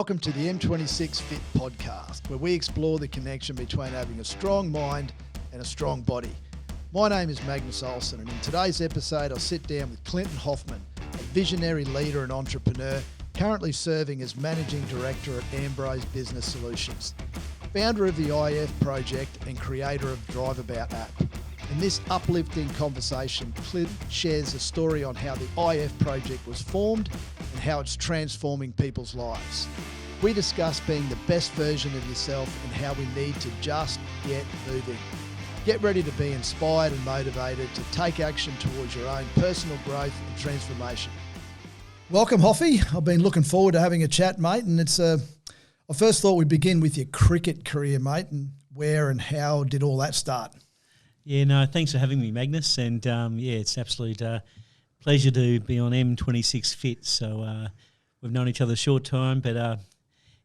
welcome to the M26 Fit podcast, where we explore the connection between having a strong mind and a strong body. My name is Magnus Olson, and in today's episode, I'll sit down with Clint Hoffmann, a visionary leader and entrepreneur, currently serving as Managing Director at Ambrose Business Solutions, founder of the IF project and creator of DriveAbout App. In this uplifting conversation, Clint shares a story on how the IF project was formed and how it's transforming people's lives. We discuss being the best version of yourself and how we need to just get moving. Get ready to be inspired and motivated to take action towards your own personal growth and transformation. Welcome, Hoffy. I've been looking forward to having a chat, mate. And I first thought we'd begin with your cricket career, mate, and where and how did all that start? Yeah, no, thanks for having me, Magnus. And it's an absolute pleasure to be on M26 Fit. So we've known each other a short time, but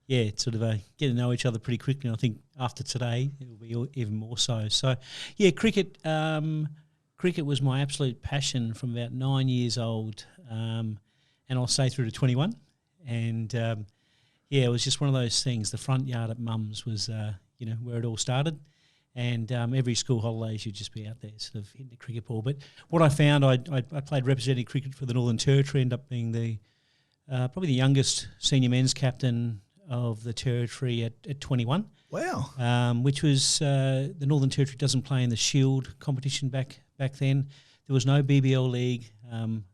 it's sort of getting to know each other pretty quickly. And I think after today, it will be even more so. So, yeah, cricket was my absolute passion from about 9 years old, and I'll say through to 21. And, it was just one of those things. The front yard at Mum's was, where it all started. And every school holidays, you'd just be out there sort of hitting the cricket ball. But what I found, I played representative cricket for the Northern Territory, ended up being probably the youngest senior men's captain of the Territory at 21. Wow. Which was, the Northern Territory doesn't play in the Shield competition back then. There was no BBL league.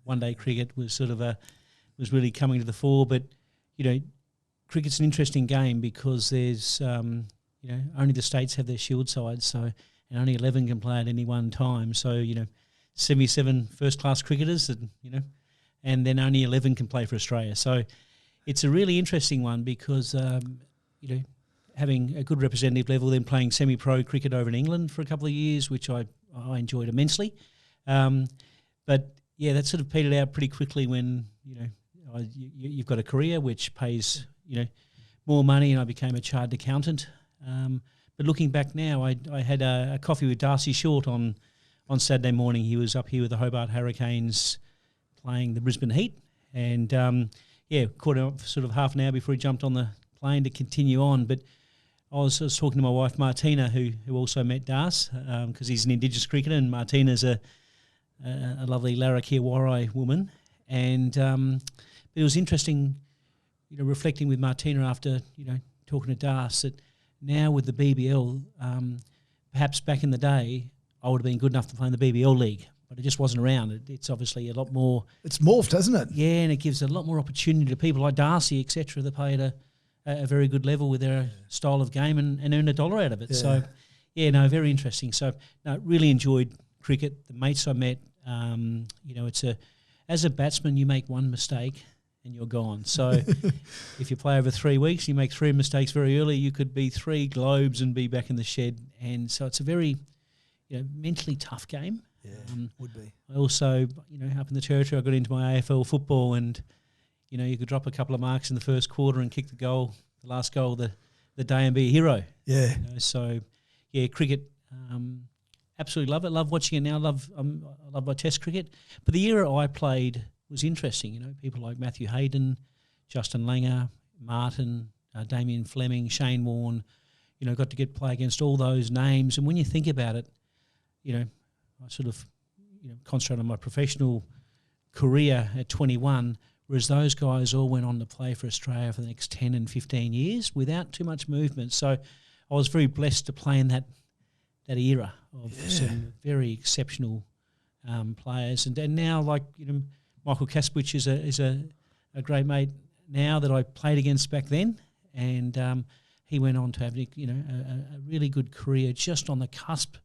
One-day cricket was sort of was really coming to the fore. But, cricket's an interesting game because there's... only the states have their Shield sides, and only 11 can play at any one time. So, 77 first-class cricketers, and then only 11 can play for Australia. So it's a really interesting one because, having a good representative level, then playing semi-pro cricket over in England for a couple of years, which I enjoyed immensely. But, that sort of petered out pretty quickly when, you've got a career which pays, more money, and I became a chartered accountant. But looking back now, I had a coffee with Darcy Short on Saturday morning. He was up here with the Hobart Hurricanes playing the Brisbane Heat. And, caught him up for sort of half an hour before he jumped on the plane to continue on. But I was talking to my wife, Martina, who also met Darce, because he's an Indigenous cricketer, and Martina's a lovely Larrakia Warai woman. And it was interesting, reflecting with Martina after, talking to Darce, that now with the BBL, perhaps back in the day, I would have been good enough to play in the BBL league, but it just wasn't around. It's obviously a lot more... It's morphed, hasn't it? Yeah, and it gives a lot more opportunity to people like Darcy, etc., that play at a very good level with their style of game and earn $1 out of it. Yeah. So, very interesting. So, really enjoyed cricket. The mates I met, as a batsman, you make one mistake and you're gone. So if you play over 3 weeks, you make 3 mistakes very early, you could be 3 globes and be back in the shed. And so it's a very, mentally tough game. Yeah, would be. I also, up in the Territory, I got into my AFL football and, you could drop a couple of marks in the first quarter and kick the last goal of the day and be a hero. Yeah. So, cricket, absolutely love it. Love watching it now. I love my Test cricket. But the era I played was interesting, people like Matthew Hayden, Justin Langer, Martin, Damien Fleming, Shane Warne, got to play against all those names. And when you think about it, I sort of, concentrated on my professional career at 21, whereas those guys all went on to play for Australia for the next 10 and 15 years without too much movement. So I was very blessed to play in that era of some very exceptional players. And now, like, Michael Kasprich is a great mate now that I played against back then, and he went on to have a really good career just on the cusp,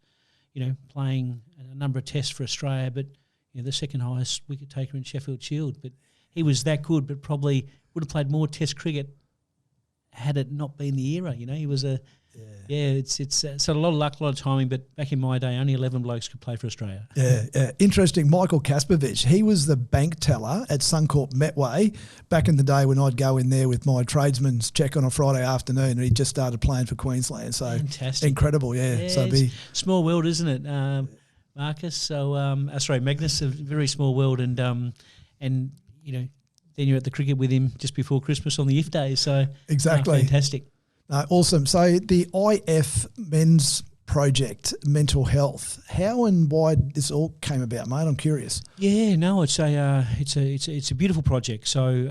playing a number of tests for Australia, but the second highest wicket taker in Sheffield Shield. But he was that good, but probably would have played more test cricket had it not been the era. He was it's a lot of luck, a lot of timing, but back in my day, only 11 blokes could play for Australia. Yeah. Interesting. Michael Kasprich, he was the bank teller at Suncorp Metway back in the day when I'd go in there with my tradesman's check on a Friday afternoon, and he just started playing for Queensland. So fantastic. Incredible, yeah. So small world, isn't it, Marcus? So, Magnus, a very small world, and then you're at the cricket with him just before Christmas on the IF day. So exactly, fantastic. Awesome. So the IF Men's Project, mental health. How and why this all came about, mate? I'm curious. Yeah, no, it's a beautiful project. So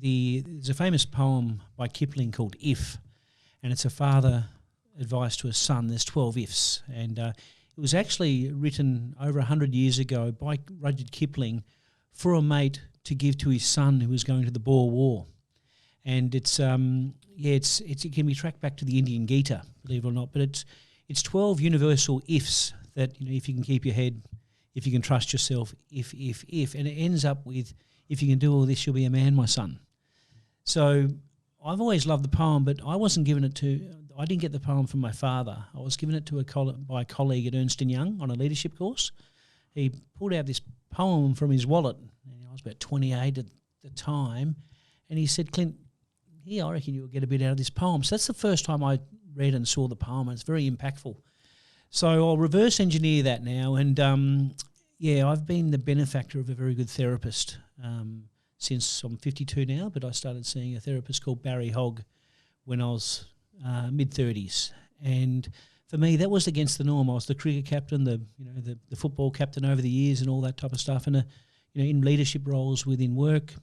there's a famous poem by Kipling called "If," and it's a father advice to a son. There's 12 ifs, and it was actually written over 100 years ago by Rudyard Kipling for a mate to give to his son who was going to the Boer War. And it can be tracked back to the Indian Gita, believe it or not, but it's 12 universal ifs that, if you can keep your head, if you can trust yourself, if, and it ends up with, if you can do all this, you'll be a man, my son. So I've always loved the poem, but I didn't get the poem from my father. I was given it by a colleague at Ernst & Young on a leadership course. He pulled out this poem from his wallet. I was about 28 at the time, and he said, "Clint, here, I reckon you'll get a bit out of this poem." So that's the first time I read and saw the poem, and it's very impactful. So I'll reverse engineer that now, and I've been the benefactor of a very good therapist since I'm 52 now, but I started seeing a therapist called Barry Hogg when I was mid-30s, and for me that was against the norm. I was the cricket captain, the football captain over the years, and all that type of stuff, and in leadership roles within work,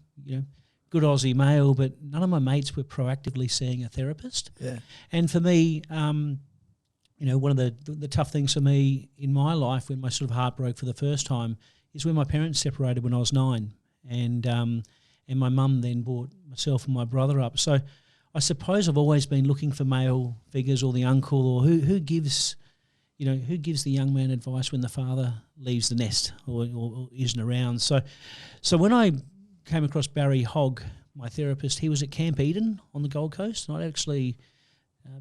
good Aussie male, but none of my mates were proactively seeing a therapist. Yeah. And for me, one of the tough things for me in my life, when my sort of heart broke for the first time, is when my parents separated when I was 9, and my mum then brought myself and my brother up. So I suppose I've always been looking for male figures, or the uncle, or who gives the young man advice when the father leaves the nest or isn't around. So when I came across Barry Hogg, my therapist, he was at Camp Eden on the Gold Coast, and I'd actually,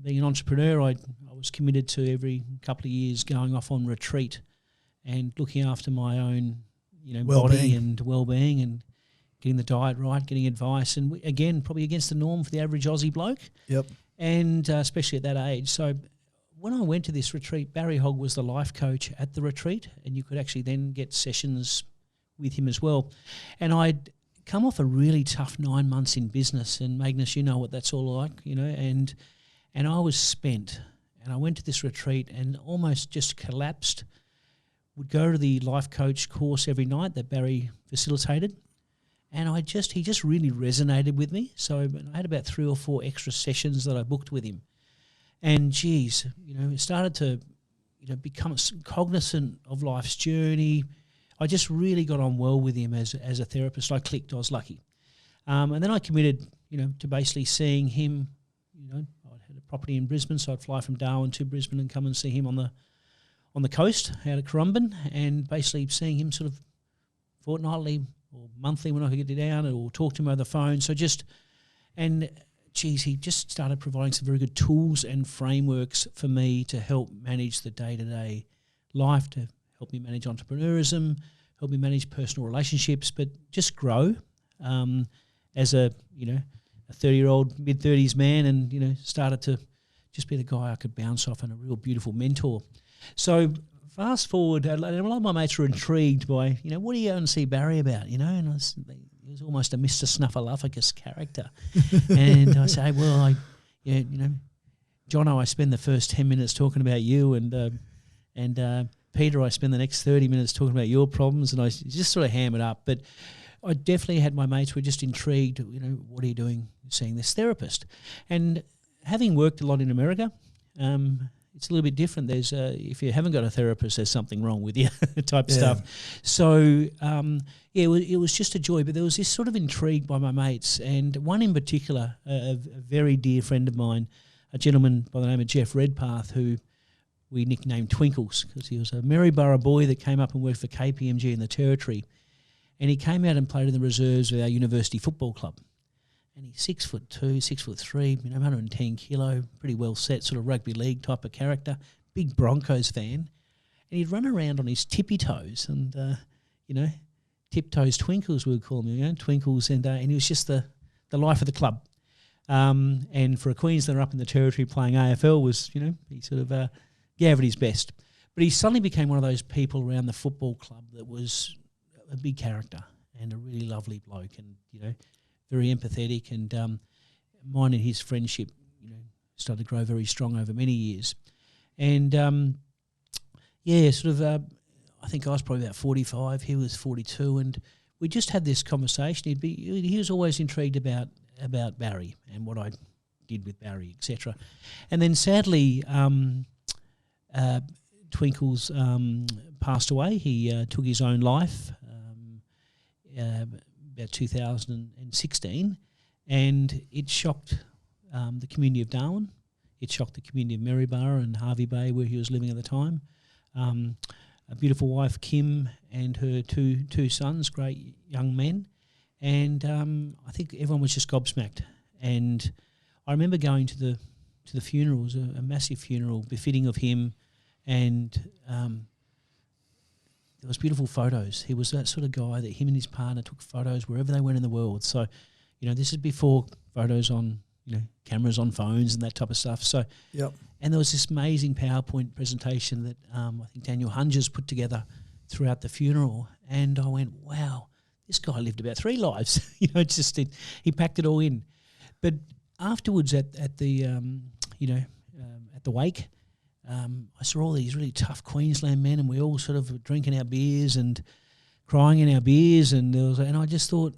being an entrepreneur, I was committed to every couple of years going off on retreat and looking after my own body and well-being, and getting the diet right, getting advice, and again, probably against the norm for the average Aussie bloke. Yep. And especially at that age. So when I went to this retreat, Barry Hogg was the life coach at the retreat, and you could actually then get sessions with him as well. And I'd come off a really tough 9 months in business, and Magnus, you know what that's all like, and I was spent. And I went to this retreat and almost just collapsed. Would go to the life coach course every night that Barry facilitated, and he just really resonated with me. So I had about 3 or 4 extra sessions that I booked with him. And geez, it started to, become cognizant of life's journey. I just really got on well with him as a therapist. I clicked. I was lucky. And then I committed, to basically seeing him. I had a property in Brisbane, so I'd fly from Darwin to Brisbane and come and see him on the coast out of Currumbin, and basically seeing him sort of fortnightly or monthly when I could get down, or talk to him over the phone. So he just started providing some very good tools and frameworks for me to help manage the day-to-day life, to help me manage entrepreneurism, help me manage personal relationships, but just grow as a 30-year-old, mid-30s man, and, started to just be the guy I could bounce off, and a real beautiful mentor. So fast forward, a lot of my mates were intrigued by, what are you going to see Barry about, and he was almost a Mr. Snuffleupagus character. And I say, well, Jono, I spend the first 10 minutes talking about you, and Peter, I spend the next 30 minutes talking about your problems, and I just sort of ham it up. But I definitely had my mates who were just intrigued, what are you doing seeing this therapist? And having worked a lot in America, it's a little bit different. There's if you haven't got a therapist, there's something wrong with you type stuff. So, it was just a joy. But there was this sort of intrigue by my mates, and one in particular, a very dear friend of mine, a gentleman by the name of Jeff Redpath, who we nicknamed Twinkles, because he was a Maryborough boy that came up and worked for KPMG in the Territory. And he came out and played in the reserves with our university football club. And he's 6'2", 6'3", 110 kilo, pretty well set, sort of rugby league type of character, big Broncos fan. And he'd run around on his tippy toes, and tip-toes Twinkles, we would call him, Twinkles, and he was just the life of the club. And for a Queenslander up in the Territory playing AFL was, he sort of gave it his best. But he suddenly became one of those people around the football club that was a big character. and a really lovely bloke, and very empathetic, and mine and his friendship started to grow very strong over many years, and I think I was probably about 45, he was 42, and we just had this conversation. He was always intrigued about Barry and what I did with Barry, etc. And then sadly, Twinkles passed away. He took his own life about 2016, and it shocked the community of Darwin. It shocked the community of Maryborough and Harvey Bay, where he was living at the time. A beautiful wife, Kim, and her two sons, great young men. And I think everyone was just gobsmacked. And I remember going to the funeral. It was a massive funeral befitting of him, and there was beautiful photos. He was that sort of guy that him and his partner took photos wherever they went in the world. So, this is before photos on, cameras on phones and that type of stuff. So, yep. And there was this amazing PowerPoint presentation that I think Daniel Hunges put together throughout the funeral, and I went, wow, this guy lived about 3 lives. He packed it all in. But afterwards at the wake, I saw all these really tough Queensland men, and we all sort of drinking our beers and crying in our beers, and I just thought,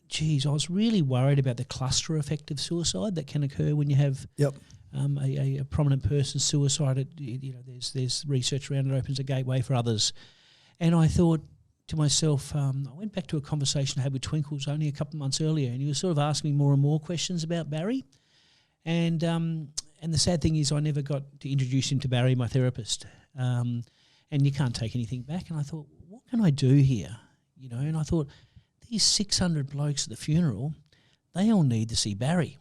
geez, I was really worried about the cluster effect of suicide that can occur when you have a prominent person's suicide. There's research around it, opens a gateway for others. And I thought to myself, I went back to a conversation I had with Twinkles only a couple of months earlier, and he was sort of asking me more and more questions about Barry. And the sad thing is I never got to introduce him to Barry, my therapist. And you can't take anything back. And I thought, what can I do here? And I thought, these 600 blokes at the funeral, they all need to see Barry.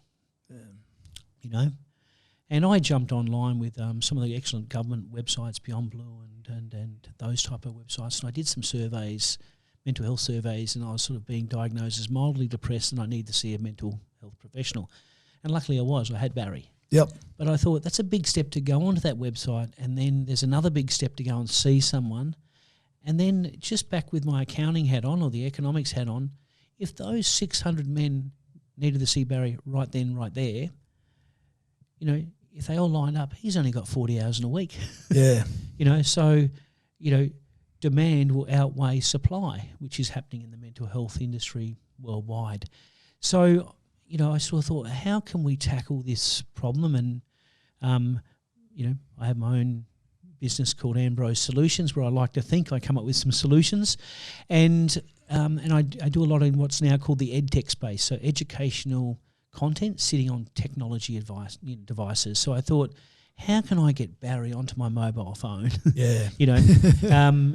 And I jumped online with some of the excellent government websites, Beyond Blue and those type of websites, and I did some surveys, mental health surveys, and I was sort of being diagnosed as mildly depressed and I need to see a mental health professional. And luckily I had Barry. Yep. But I thought that's a big step to go onto that website, and then there's another big step to go and see someone. And then just back with my accounting hat on, or the economics hat on, if those 600 men needed to see Barry right then, right there, if they all lined up, he's only got 40 hours in a week. Yeah. So, demand will outweigh supply, which is happening in the mental health industry worldwide. So, I sort of thought, how can we tackle this problem? And, I have my own business called Ambrose Solutions, where I like to think I come up with some solutions. And I do a lot in what's now called the EdTech space, so educational content sitting on technology devices. So I thought, how can I get Barry onto my mobile phone? Yeah.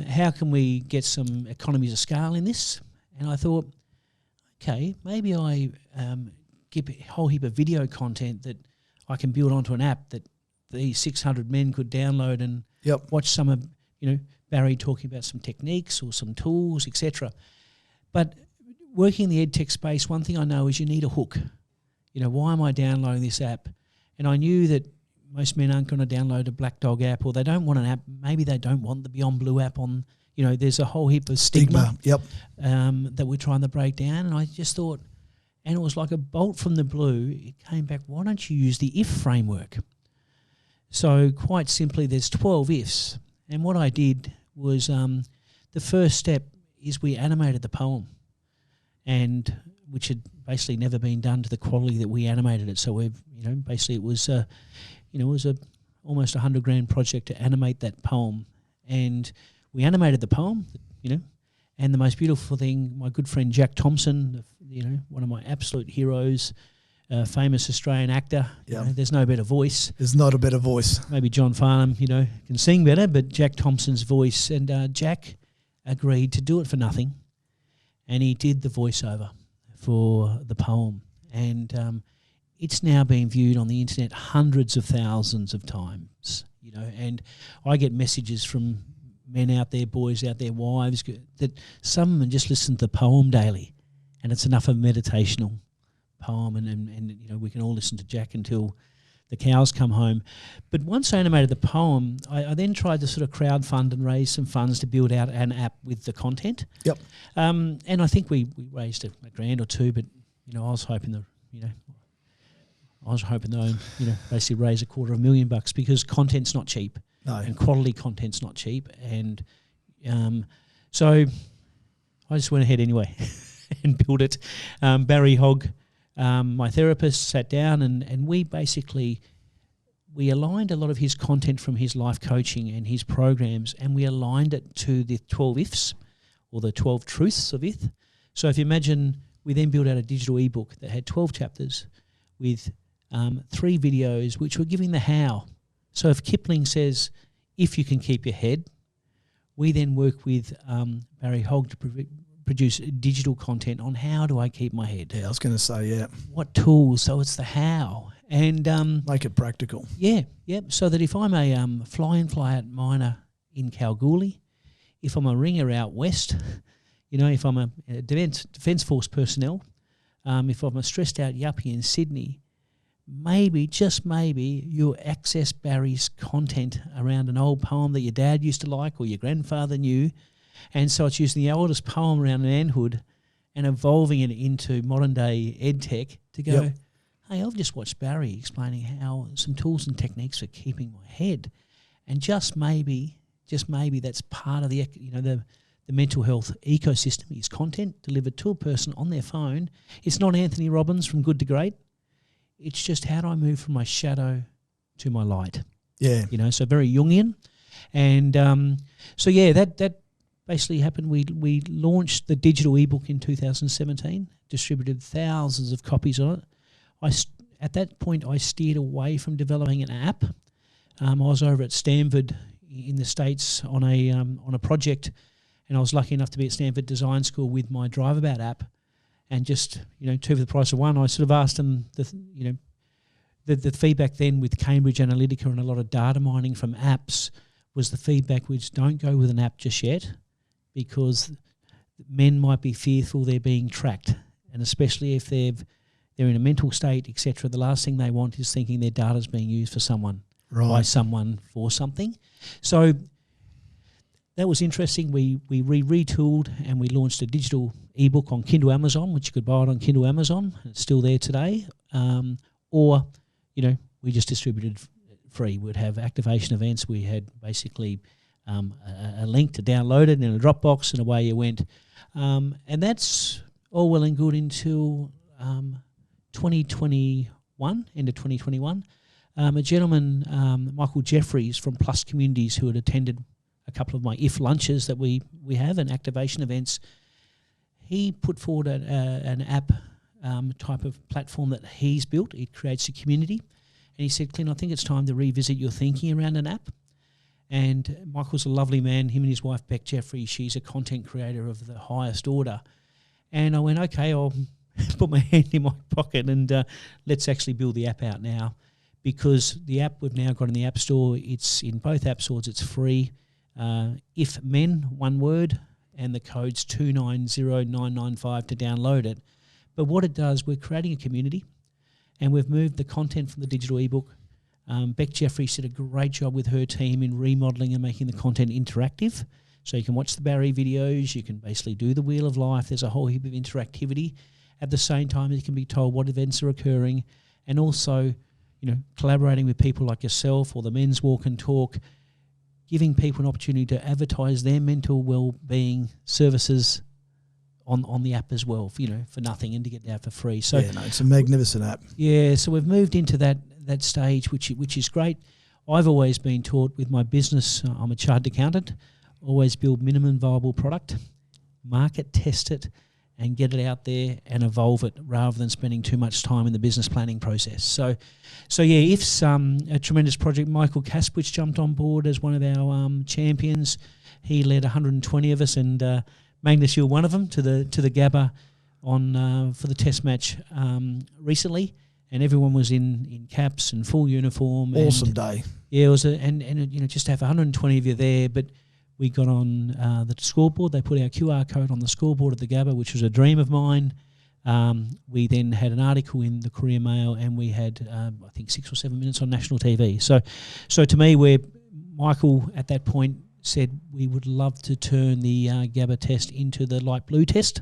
How can we get some economies of scale in this? And I thought, okay, maybe I get a whole heap of video content that I can build onto an app that these 600 men could download and watch some of, Barry talking about some techniques or some tools, etc. But working in the EdTech space, one thing I know is you need a hook. Why am I downloading this app? And I knew that most men aren't going to download a Black Dog app, or they don't want an app. Maybe they don't want the Beyond Blue app on. There's a whole heap of stigma. That we're trying to break down. And I just thought, and it was like a bolt from the blue. It came back, why don't you use the if framework? So quite simply, there's 12 ifs. And what I did was the first step is we animated the poem, and which had basically never been done to the quality that we animated it. So we've, basically it was a almost $100,000 project to animate that poem, and we animated the poem, and the most beautiful thing, my good friend Jack Thompson, one of my absolute heroes, famous Australian actor. There's no better voice. There's not a better voice. Maybe John Farnham, can sing better, but Jack Thompson's voice, and Jack agreed to do it for nothing, and he did the voiceover for the poem, and it's now been viewed on the internet hundreds of thousands of times, and I get messages from men out there, boys out there, wives, that some of them just listen to the poem daily, and it's enough of a meditational poem, and we can all listen to Jack until the cows come home. But once I animated the poem, I then tried to sort of crowdfund and raise some funds to build out an app with the content. Yep. And I think we raised a grand or two, but I was hoping that basically raise $250,000 because content's not cheap. No. And quality content's not cheap. And so I just went ahead anyway and built it. Barry Hogg, my therapist, sat down and we aligned a lot of his content from his life coaching and his programs, and we aligned it to the 12 ifs or the 12 truths of it. So if you imagine, we then built out a digital ebook that had 12 chapters with 3 videos which were giving the how. So if Kipling says, if you can keep your head, we then work with Barry Hogg to produce digital content on how do I keep my head. Yeah, I was going to say, yeah. What tools? So it's the how. And make it practical. Yeah. So that if I'm a fly-in, fly-out miner in Kalgoorlie, if I'm a ringer out west, if I'm a defence force personnel, if I'm a stressed out yuppie in Sydney, maybe, just maybe, you'll access Barry's content around an old poem that your dad used to like or your grandfather knew. And so it's using the oldest poem around manhood and evolving it into modern day ed tech to go, hey, I've just watched Barry explaining how some tools and techniques for keeping my head. And just maybe that's part of the mental health ecosystem is content delivered to a person on their phone. It's not Anthony Robbins from Good to Great. It's just how do I move from my shadow to my light? Yeah. So very Jungian. And that basically happened. We launched the digital ebook in 2017, distributed thousands of copies on it. At that point, I steered away from developing an app. I was over at Stanford in the States on a project, and I was lucky enough to be at Stanford Design School with my DriveAbout app. And just, 2 for the price of 1, I sort of asked them, the feedback then with Cambridge Analytica and a lot of data mining from apps was the feedback which don't go with an app just yet because men might be fearful they're being tracked. And especially if they're in a mental state, etc., the last thing they want is thinking their data's being used for someone, by someone, for something. So that was interesting. We retooled and we launched a digital ebook on Kindle Amazon, which you could buy it on Kindle Amazon. It's still there today. Or we just distributed free. We'd have activation events. We had basically a link to download it in a Dropbox, and away you went. And that's all well and good until 2021, end of 2021. A gentleman, Michael Jeffries from Plus Communities, who had attended a couple of my IF lunches that we have and activation events, he put forward an app type of platform that he's built. It creates a community. And he said, Clint, I think it's time to revisit your thinking around an app. And Michael's a lovely man. Him and his wife, Beck Jeffrey, she's a content creator of the highest order. And I went, okay, I'll put my hand in my pocket and let's actually build the app out now. Because the app we've now got in the App Store, it's in both app stores, it's free. If men, one word, and the code's 290995 to download it. But what it does, we're creating a community, and we've moved the content from the digital ebook. Beck Jeffries did a great job with her team in remodeling and making the content interactive. So you can watch the Barry videos, you can basically do the Wheel of Life. There's a whole heap of interactivity. At the same time, you can be told what events are occurring, and also, collaborating with people like yourself or the Men's Walk and Talk, giving people an opportunity to advertise their mental well-being services on the app as well, for nothing, and to get it out for free. So it's a magnificent app. Yeah, so we've moved into that stage, which is great. I've always been taught with my business, I'm a chartered accountant, always build minimum viable product, market test it, and get it out there and evolve it rather than spending too much time in the business planning process. So IF's a tremendous project. Michael Kasprich jumped on board as one of our champions. He led 120 of us, and Magnus, you're one of them, to the Gabba for the test match recently, and everyone was in caps and full uniform. Awesome day. Yeah, it was just to have 120 of you there, but we got on the scoreboard. They put our QR code on the scoreboard at the Gabba, which was a dream of mine. We then had an article in the Courier Mail, and we had, I think, 6 or 7 minutes on national TV. So to me, where Michael at that point said we would love to turn the GABA test into the light blue test,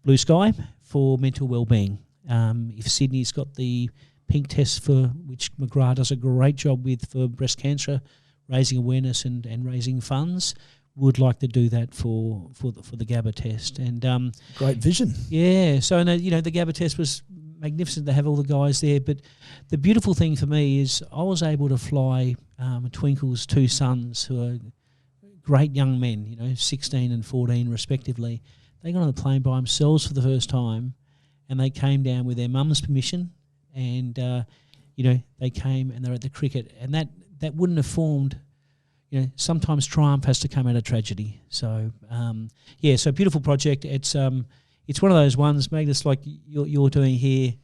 blue sky, for mental wellbeing. If Sydney's got the pink test, for which McGrath does a great job with for breast cancer, raising awareness and raising funds, would like to do that for the GABA test. And great vision. Yeah. So the GABA test was magnificent to have all the guys there. But the beautiful thing for me is I was able to fly Twinkle's 2 sons, who are great young men, 16 and 14 respectively. They got on the plane by themselves for the first time, and they came down with their mum's permission, and they came and they're at the cricket, and that wouldn't have formed. Sometimes triumph has to come out of tragedy. So so beautiful project. It's one of those ones, Magnus, like you're doing here.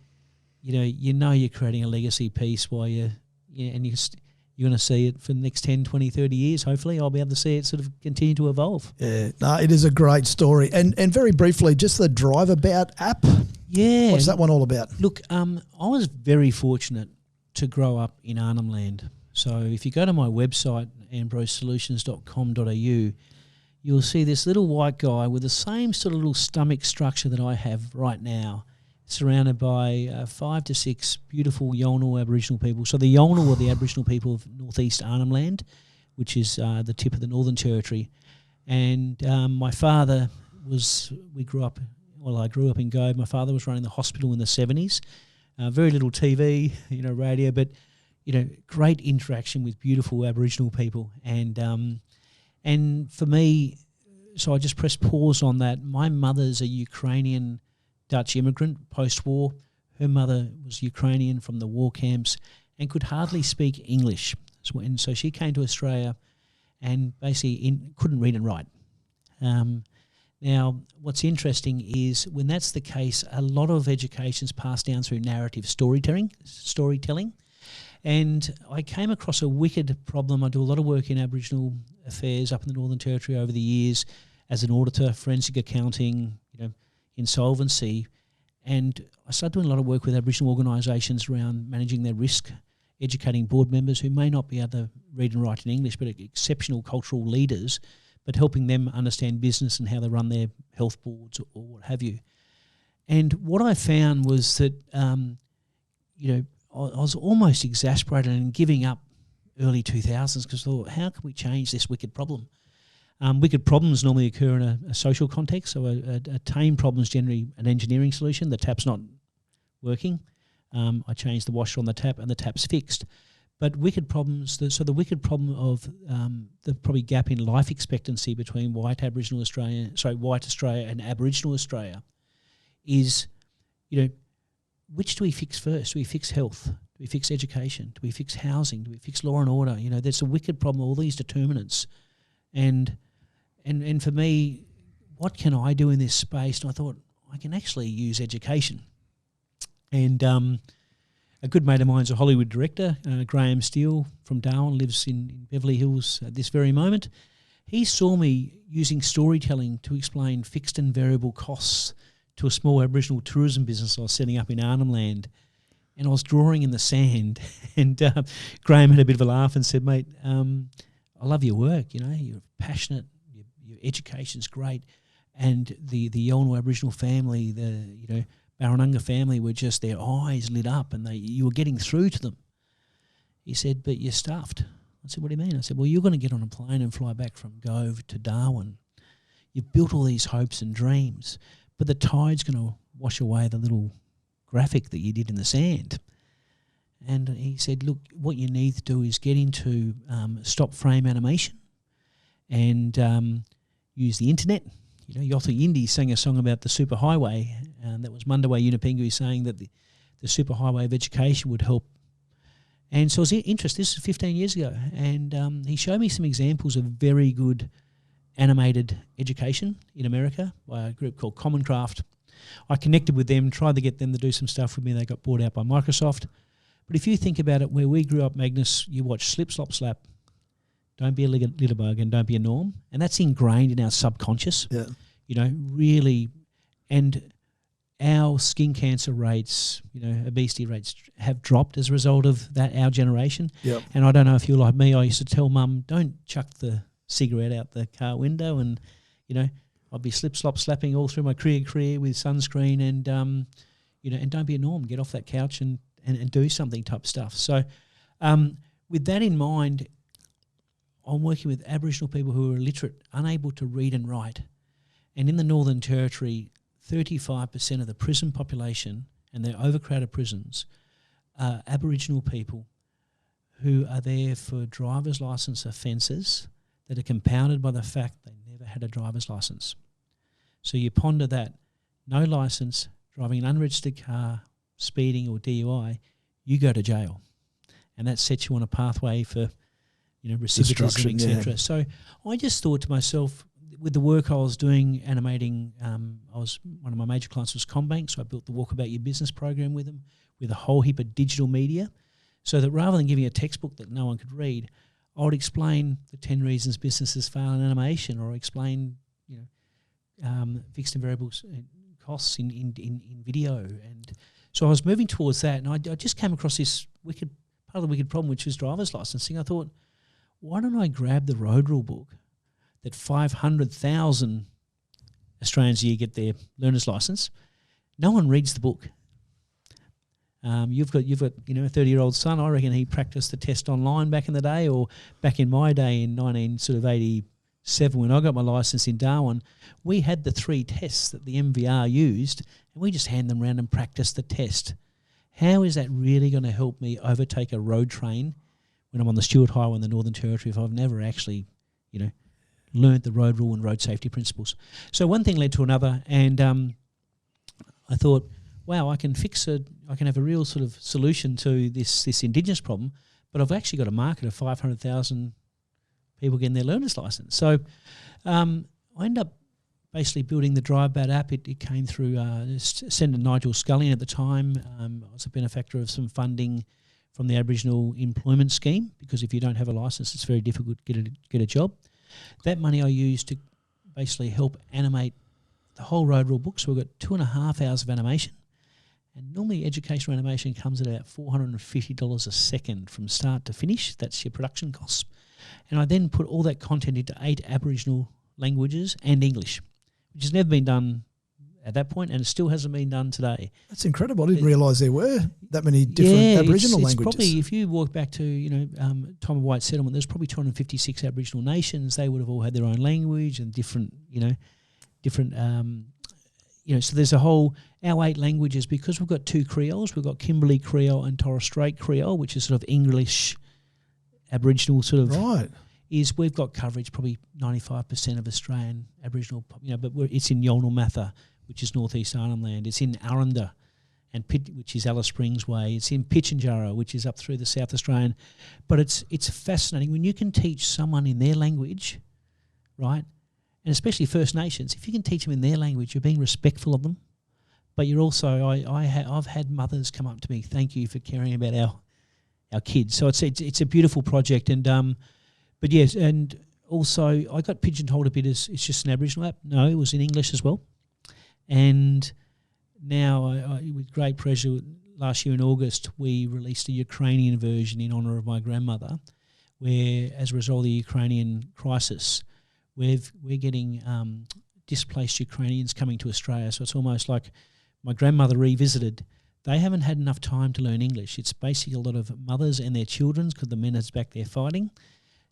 You're creating a legacy piece while you're going to see it for the next 10, 20, 30 years. Hopefully I'll be able to see it sort of continue to evolve. Yeah, no, it is a great story. And very briefly, just the DriveAbout app. Yeah. What's that one all about? Look, I was very fortunate to grow up in Arnhem Land. So if you go to my website, ambrosesolutions.com.au, you'll see this little white guy with the same sort of little stomach structure that I have right now, surrounded by 5 to 6 beautiful Yolngu Aboriginal people. So the Yolngu are the Aboriginal people of northeast Arnhem Land, which is the tip of the Northern Territory. And my father I grew up in Gove. My father was running the hospital in the 70s. Very little TV, radio, but great interaction with beautiful Aboriginal people. And for me, so I just pressed pause on that. My mother's a Ukrainian Dutch immigrant post-war. Her mother was Ukrainian from the war camps and could hardly speak English. So she came to Australia and basically couldn't read and write. Now, what's interesting is when that's the case, a lot of education's passed down through narrative storytelling. And I came across a wicked problem. I do a lot of work in Aboriginal affairs up in the Northern Territory over the years as an auditor, forensic accounting, insolvency. And I started doing a lot of work with Aboriginal organisations around managing their risk, educating board members who may not be able to read and write in English, but are exceptional cultural leaders, but helping them understand business and how they run their health boards or what have you. And what I found was that, I was almost exasperated and giving up early 2000s because I thought, how can we change this wicked problem? Wicked problems normally occur in a social context, so a tame problem is generally an engineering solution. The tap's not working. I changed the washer on the tap and the tap's fixed. But wicked problems, the wicked problem of the probably gap in life expectancy between white Australia and Aboriginal Australia is, which do we fix first? Do we fix health? Do we fix education? Do we fix housing? Do we fix law and order? There's a wicked problem, all these determinants. And for me, what can I do in this space? And I thought, I can actually use education. And a good mate of mine is a Hollywood director, Graham Steele from Darwin, lives in Beverly Hills at this very moment. He saw me using storytelling to explain fixed and variable costs to a small Aboriginal tourism business I was setting up in Arnhem Land. And I was drawing in the sand. And Graham had a bit of a laugh and said, mate, I love your work, you're passionate, your education's great. And the Yolngu Aboriginal family, the Barranunga family were just, their eyes lit up and you were getting through to them. He said, but you're stuffed. I said, what do you mean? I said, well, you're going to get on a plane and fly back from Gove to Darwin. You've built all these hopes and dreams, but the tide's going to wash away the little graphic that you did in the sand. And he said, look, what you need to do is get into stop frame animation and use the internet. Yothu Yindi sang a song about the superhighway, and that was Mundaway Yunipingu saying that the superhighway of education would help. And so I was interested. This is 15 years ago, and he showed me some examples of very good animated education in America by a group called Common Craft. I connected with them, tried to get them to do some stuff with me. They got bought out by Microsoft. But if you think about it, where we grew up, Magnus, you watch Slip, Slop, Slap, don't be a litterbug and don't be a norm. And that's ingrained in our subconscious, really. And our skin cancer rates, obesity rates have dropped as a result of that, our generation. Yep. And I don't know if you're like me, I used to tell Mum, don't chuck the cigarette out the car window, and, I'd be slapping all through my career with sunscreen and, and don't be a norm, get off that couch and do something type stuff. So with that in mind, I'm working with Aboriginal people who are illiterate, unable to read and write. And in the Northern Territory, 35% of the prison population, and they're overcrowded prisons, are Aboriginal people who are there for driver's licence offences that are compounded by the fact they never had a driver's licence. So you ponder that. No licence, driving an unregistered car, speeding or DUI, you go to jail. And that sets you on a pathway for, recidivism, etc. Yeah. So I just thought to myself, with the work I was doing, animating, one of my major clients was CommBank, so I built the Walk About Your Business program with them, with a whole heap of digital media, so that rather than giving a textbook that no one could read, I would explain the 10 reasons businesses fail in animation, or explain, fixed and variable costs in video. And so I was moving towards that, and I just came across this part of the wicked problem, which was driver's licensing. I thought, why don't I grab the road rule book that 500,000 Australians a year get their learner's license? No one reads the book. You've got a 30-year-old son. I reckon he practiced the test online back in the day, or back in my day in 1987 when I got my license in Darwin, we had the 3 tests that the MVR used, and we just hand them around and practice the test. How is that really going to help me overtake a road train when I'm on the Stuart Highway in the Northern Territory if I've never actually, learnt the road rule and road safety principles? So one thing led to another, and I thought, wow, I can have a real sort of solution to this Indigenous problem, but I've actually got a market of 500,000 people getting their learner's license. So I ended up basically building the DriveAbout app. It came through Senator Nigel Scullion at the time. I was a benefactor of some funding from the Aboriginal Employment Scheme, because if you don't have a licence, it's very difficult to get a job. That money I used to basically help animate the whole road rule book. So we've got 2.5 hours of animation. And normally educational animation comes at about $450 a second from start to finish. That's your production costs. And I then put all that content into 8 Aboriginal languages and English, which has never been done at that point, and it still hasn't been done today. That's incredible. I didn't realise there were that many different Aboriginal languages. Probably, if you walk back to time of white settlement, there's probably 256 Aboriginal nations. They would have all had their own language and different. So there's our 8 languages, because we've got 2 Creoles. We've got Kimberley Creole and Torres Strait Creole, which is sort of English Aboriginal sort of. Right. Is we've got coverage probably 95% of Australian Aboriginal, but it's in Yolngu Matha, which is northeast Arnhem Land. It's in Arunda, which is Alice Springs Way. It's in Pitchinjara, which is up through the South Australian. But it's fascinating when you can teach someone in their language, right? And especially First Nations, if you can teach them in their language, you're being respectful of them. But you're also, I've had mothers come up to me, thank you for caring about our kids. So it's a beautiful project, and but yes, and also I got pigeonholed a bit as it's just an Aboriginal app. No, it was in English as well. And now, I with great pleasure, last year in August, we released a Ukrainian version in honour of my grandmother, where, as a result of the Ukrainian crisis, we're getting displaced Ukrainians coming to Australia. So it's almost like my grandmother revisited. They haven't had enough time to learn English. It's basically a lot of mothers and their children, because the men is back there fighting.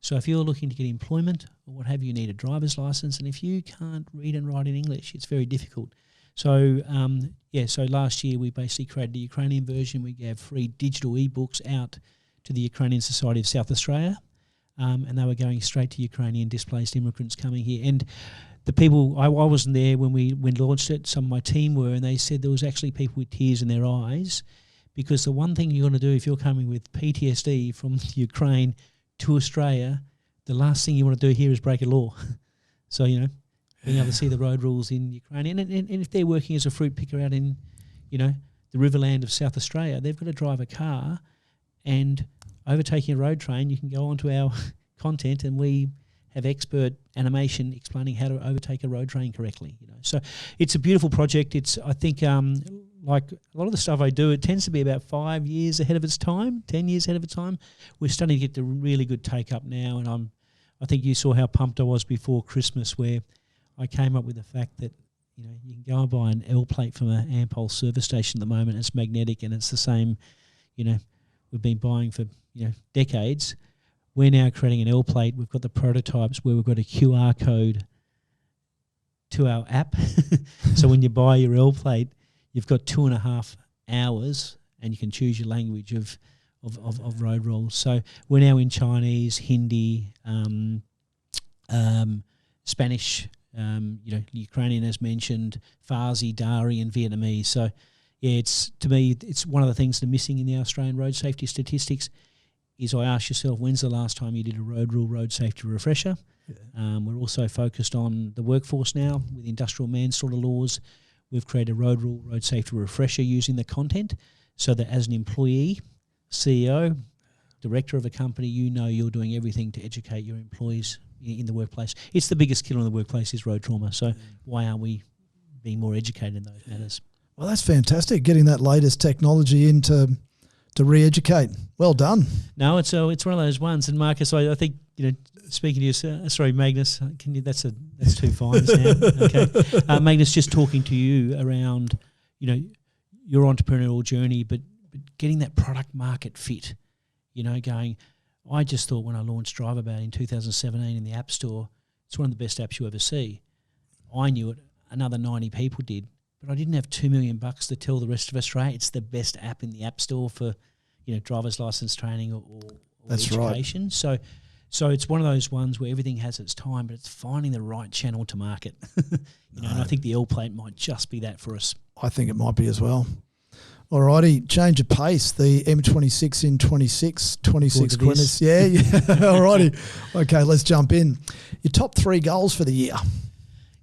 So if you're looking to get employment or what have you, need a driver's license, and if you can't read and write in English, it's very difficult. So so last year we basically created the Ukrainian version. We gave free digital ebooks out to the Ukrainian Society of South Australia, and they were going straight to Ukrainian displaced immigrants coming here. And the people, I wasn't there when we launched it. Some of my team were, and they said there was actually people with tears in their eyes, because the one thing you're going to do if you're coming with PTSD from Ukraine to Australia, the last thing you want to do here is break a law. So, being able to see the road rules in Ukraine. And if they're working as a fruit picker out in, the Riverland of South Australia, they've got to drive a car, and overtaking a road train, you can go onto our content, and we have expert animation explaining how to overtake a road train correctly. So it's a beautiful project. I think like a lot of the stuff I do, it tends to be about 5 years ahead of its time, 10 years ahead of its time. We're starting to get the really good take up now, and I think you saw how pumped I was before Christmas, where I came up with the fact that you can go and buy an L plate from an Ampol service station at the moment. It's magnetic and it's the same. We've been buying for decades. We're now creating an L plate. We've got the prototypes where we've got a QR code to our app. So when you buy your L plate, you've got 2.5 hours and you can choose your language of road rules. So we're now in Chinese, Hindi, Spanish, Ukrainian as mentioned, Farsi, Dari and Vietnamese. So yeah, to me, it's one of the things that are missing in the Australian road safety statistics is I ask yourself, when's the last time you did a road safety refresher? Yeah. We're also focused on the workforce now with industrial manslaughter laws. We've created a road safety refresher using the content so that as an employee, CEO, director of a company, you're doing everything to educate your employees in the workplace. It's the biggest killer in the workplace is road trauma. So why aren't we being more educated in those matters? Well, that's fantastic, getting that latest technology in to re-educate. Well done. No, it's one of those ones. And Marcus, I think, speaking to you, sorry, Magnus, that's two fines now. Okay. Magnus, just talking to you around, your entrepreneurial journey, but getting that product market fit, going, I just thought when I launched DriveAbout in 2017 in the App Store, it's one of the best apps you ever see. I knew it. Another 90 people did. But I didn't have $2 million to tell the rest of Australia it's the best app in the App Store for, driver's license training or That's education. Right. So it's one of those ones where everything has its time, but it's finding the right channel to market. And I think the L plate might just be that for us. I think it might be as well. All righty, change of pace. The M26 in 26 Quintus. Yeah. All righty. Okay, let's jump in. Your top 3 goals for the year.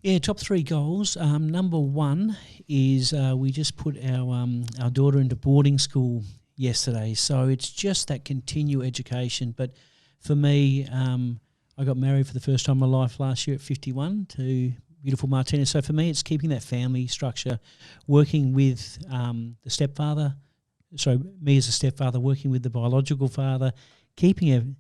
Yeah, top 3 goals. Number 1 is we just put our daughter into boarding school yesterday. So it's just that continued education. But for me, I got married for the first time in my life last year at 51 to beautiful Martina. So for me, it's keeping that family structure, working with the stepfather. So me as a stepfather, working with the biological father, keeping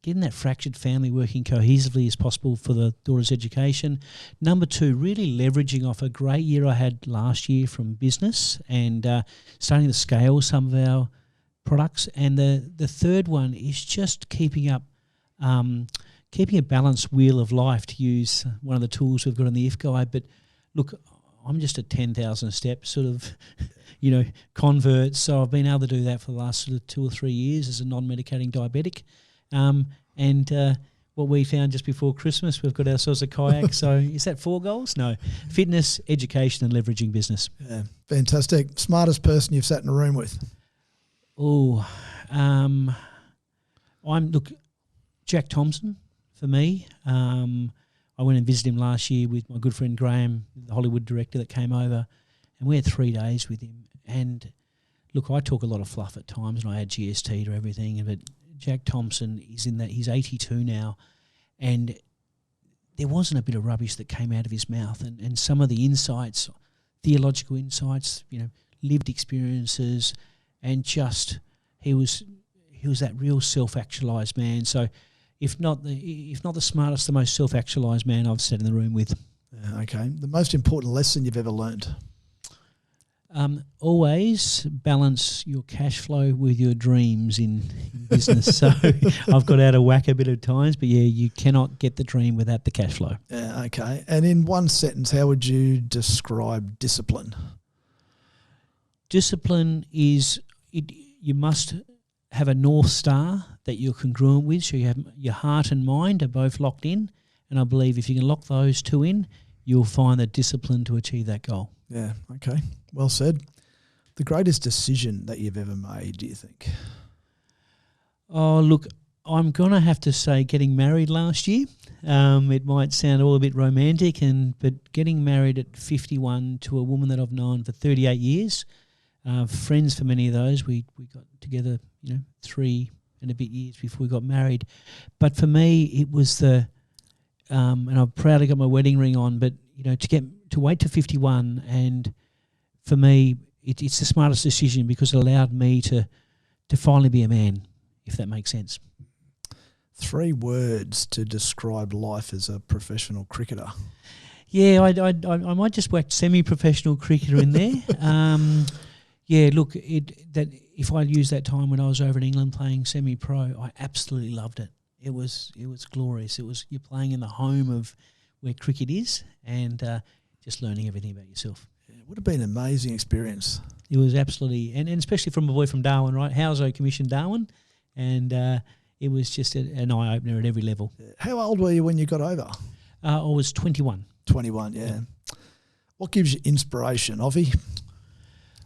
getting that fractured family working cohesively as possible for the daughter's education. Number 2, really leveraging off a great year I had last year from business and starting to scale some of our products. And the third one is just keeping a balanced wheel of life, to use one of the tools we've got on the IF guide. But look, I'm just a 10,000 step sort of, convert. So I've been able to do that for the last sort of 2 or 3 years as a non-medicating diabetic. What we found just before Christmas, we've got ourselves a kayak. So is that 4 goals? No. Fitness, education and leveraging business. Yeah, fantastic. Smartest person you've sat in a room with? Jack Thompson for me. I went and visited him last year with my good friend Graham, the Hollywood director that came over, and we had 3 days with him. And look, I talk a lot of fluff at times and I add GST to everything, but Jack Thompson is in that, he's 82 now, and there wasn't a bit of rubbish that came out of his mouth, and some of the insights, theological insights, lived experiences, and just he was that real self-actualized man. So if not the smartest, the most self-actualized man I've sat in the room with. Okay. The most important lesson you've ever learned? Always balance your cash flow with your dreams in business. So I've got out of whack a bit of times, but yeah, you cannot get the dream without the cash flow. Yeah, okay. And in one sentence, how would you describe discipline? Discipline is you must have a North Star that you're congruent with, so you have your heart and mind are both locked in, and I believe if you can lock those 2 in, you'll find the discipline to achieve that goal. Yeah, okay. Well said. The greatest decision that you've ever made, do you think? Oh, look, I'm going to have to say getting married last year. It might sound all a bit romantic, but getting married at 51 to a woman that I've known for 38 years, friends for many of those. We got together, 3 and a bit years before we got married. But for me, it was the and I'm proud I got my wedding ring on, but, to wait to 51, and for me, it's the smartest decision because it allowed me to finally be a man, if that makes sense. 3 words to describe life as a professional cricketer. Yeah, I might just whack semi-professional cricketer in there. Look, that if I used that time when I was over in England playing semi-pro, I absolutely loved it. It was glorious. You're playing in the home of where cricket is, and just learning everything about yourself. Yeah, it would have been an amazing experience. It was absolutely, and especially from a boy from Darwin, right? Houso commissioned Darwin, and it was just an eye-opener at every level. How old were you when you got over? I was 21. 21, yeah. What gives you inspiration, Offie?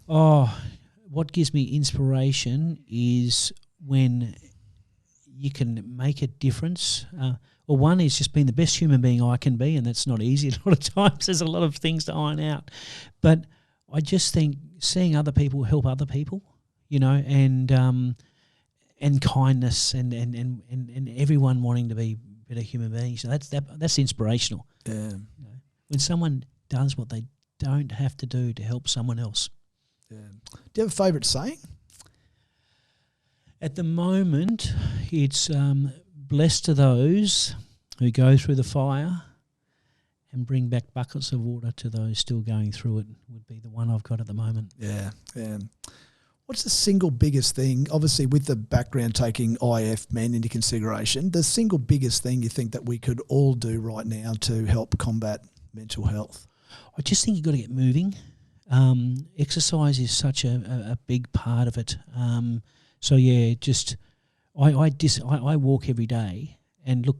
Oh, what gives me inspiration is when you can make a difference. One is just being the best human being I can be, and that's not easy a lot of times. There's a lot of things to iron out. But I just think seeing other people help other people, and kindness and everyone wanting to be better human beings. So that's inspirational. Yeah. When someone does what they don't have to do to help someone else. Yeah. Do you have a favourite saying? At the moment, it's blessed to those who go through the fire and bring back buckets of water to those still going through it, would be the one I've got at the moment. Yeah, yeah. What's the single biggest thing, obviously with the background taking IF men into consideration, the single biggest thing you think that we could all do right now to help combat mental health? I just think you've got to get moving. Exercise is such a big part of it. I walk every day, and look,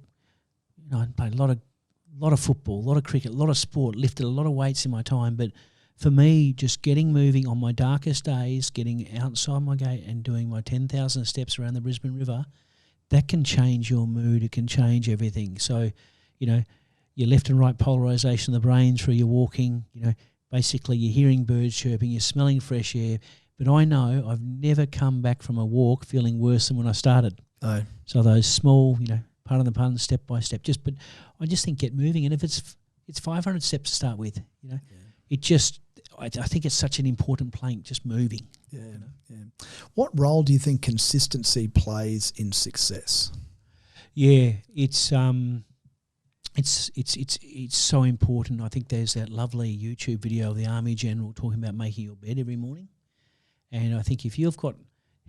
I play a lot of football, a lot of cricket, a lot of sport, lifted a lot of weights in my time. But for me, just getting moving on my darkest days, getting outside my gate and doing my 10,000 steps around the Brisbane River, that can change your mood. It can change everything. So, your left and right polarisation of the brain through your walking, basically you're hearing birds chirping, you're smelling fresh air. But I know I've never come back from a walk feeling worse than when I started. No. So those small, pardon the pun, step by step. But I just think get moving. And if it's 500 steps to start with, it just, I think it's such an important plank, just moving. Yeah, yeah. What role do you think consistency plays in success? Yeah, it's so important. I think there's that lovely YouTube video of the Army General talking about making your bed every morning. And I think if you've got